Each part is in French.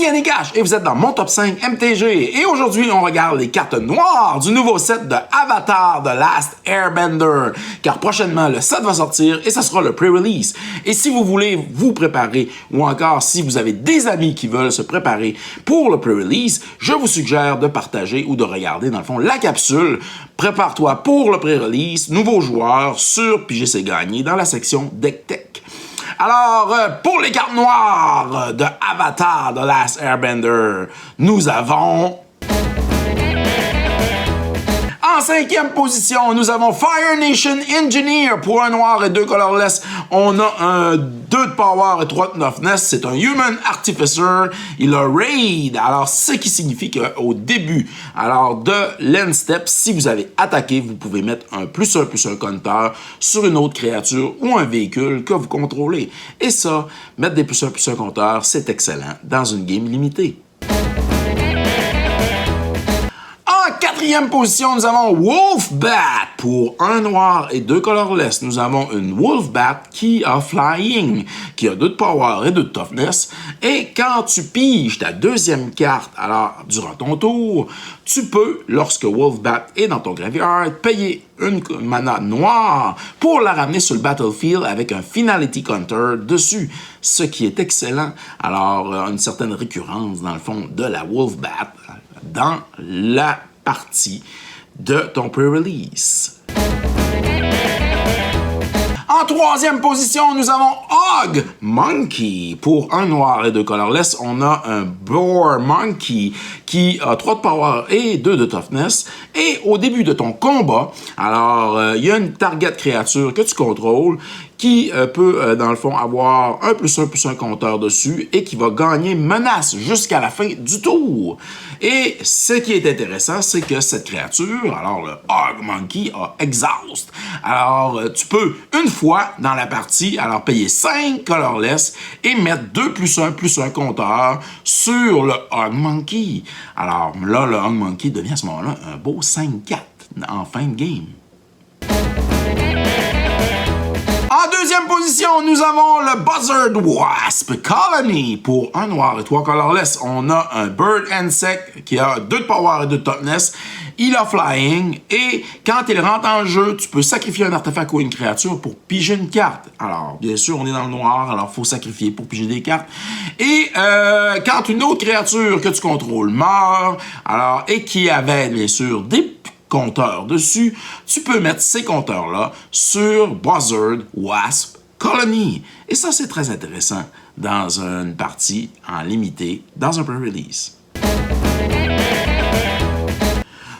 Ici Yannick H et vous êtes dans mon top 5 MTG. Et aujourd'hui, on regarde les cartes noires du nouveau set de Avatar The Last Airbender. Car prochainement, le set va sortir et ça sera le pre-release. Et si vous voulez vous préparer ou encore si vous avez des amis qui veulent se préparer pour le pre-release, je vous suggère de partager ou de regarder dans le fond la capsule. Prépare-toi pour le pre-release, nouveaux joueurs sur PGC Gagné dans la section Deck Tech. Alors, pour les cartes noires de Avatar The Last Airbender, nous avons... En cinquième position, nous avons Fire Nation Engineer pour un noir et 2 colorless. On a un 2 de power et 3 de toughness. C'est un Human Artificer. Il a Raid. Alors, ce qui signifie qu'au début de l'end step, si vous avez attaqué, vous pouvez mettre un +1/+1 compteur sur une autre créature ou un véhicule que vous contrôlez. Et ça, mettre des +1/+1 compteurs, c'est excellent dans une game limitée. En quatrième position, nous avons Wolfbat pour un noir et 2 colorless. Nous avons une Wolfbat qui a Flying, qui a 2 de power et 2 de toughness. Et quand tu piges ta deuxième carte, alors durant ton tour, tu peux, lorsque Wolfbat est dans ton graveyard, payer une mana noire pour la ramener sur le battlefield avec un Finality Counter dessus, ce qui est excellent. Alors, une certaine récurrence, dans le fond, de la Wolfbat dans la partie de ton pre-release. En troisième position, nous avons Hog Monkey. Pour un noir et 2 colorless, on a un Boar Monkey qui a 3 de power et 2 de toughness. Et au début de ton combat, alors, il y a une target créature que tu contrôles qui peut, dans le fond, avoir un +1/+1 compteur dessus et qui va gagner menace jusqu'à la fin du tour. Et ce qui est intéressant, c'est que cette créature, alors le Hog Monkey, a Exhaust. Alors, tu peux, une fois dans la partie, alors payer 5 colorless et mettre 2 +1/+1 compteur sur le Hog Monkey. Alors là, le Hog Monkey devient à ce moment-là un beau 5/4 en fin de game. En deuxième position, nous avons le Buzzard Wasp Colony. Pour un noir et 3 colorless, on a un Bird Insect qui a 2 de power et 2 de toughness. Il a Flying et quand il rentre en jeu, tu peux sacrifier un artefact ou une créature pour piger une carte. Alors, bien sûr, on est dans le noir, alors il faut sacrifier pour piger des cartes. Et quand une autre créature que tu contrôles meurt, alors et qui avait, bien sûr, des compteurs dessus, tu peux mettre ces compteurs-là sur Buzzard Wasp Colony. Et ça, c'est très intéressant dans une partie en limité, dans un pre-release.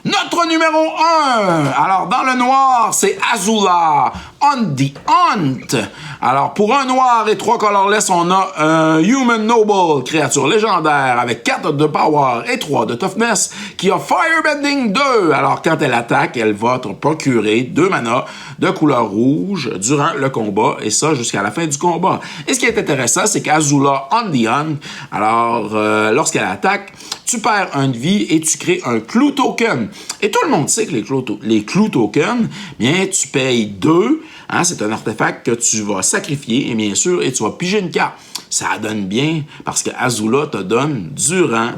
Notre numéro 1, alors dans le noir, c'est Azula, On the Hunt. Alors pour un noir et 3 colorless, on a un Human Noble, créature légendaire avec 4 de power et 3 de toughness, qui a Firebending 2. Alors quand elle attaque, elle va te procurer 2 mana de couleur rouge durant le combat, et ça jusqu'à la fin du combat. Et ce qui est intéressant, c'est qu'Azula, On the Hunt, alors lorsqu'elle attaque, tu perds 1 de vie et tu crées un Clue Token. Et tout le monde sait que les Clue Tokens, bien, tu payes 2. Hein, c'est un artefact que tu vas sacrifier, et bien sûr, et tu vas piger une carte. Ça donne bien, parce que Azula te donne, durant,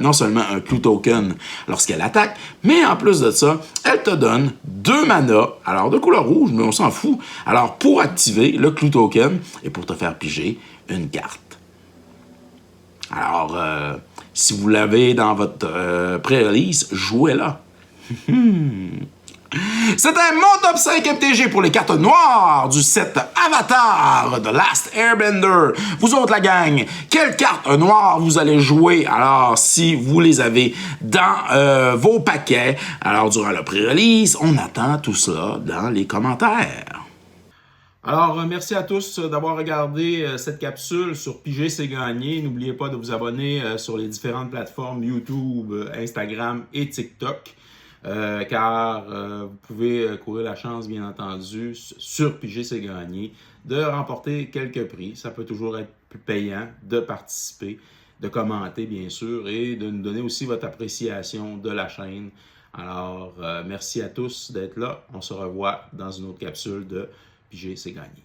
non seulement un Clue Token lorsqu'elle attaque, mais en plus de ça, elle te donne 2 mana, alors de couleur rouge, mais on s'en fout. Alors, pour activer le Clue Token, et pour te faire piger une carte. Alors, si vous l'avez dans votre pré-release, jouez-la. C'était mon top 5 MTG pour les cartes noires du set Avatar The Last Airbender. Vous autres, la gang, quelles cartes noires vous allez jouer? Alors, si vous les avez dans vos paquets, alors durant le pré-release, on attend tout cela dans les commentaires. Alors, merci à tous d'avoir regardé cette capsule sur Piger C'est Gagné. N'oubliez pas de vous abonner sur les différentes plateformes YouTube, Instagram et TikTok. Car vous pouvez courir la chance, bien entendu, sur Piger C'est Gagné, de remporter quelques prix. Ça peut toujours être plus payant de participer, de commenter, bien sûr, et de nous donner aussi votre appréciation de la chaîne. Alors, merci à tous d'être là. On se revoit dans une autre capsule de Piger C'est Gagné.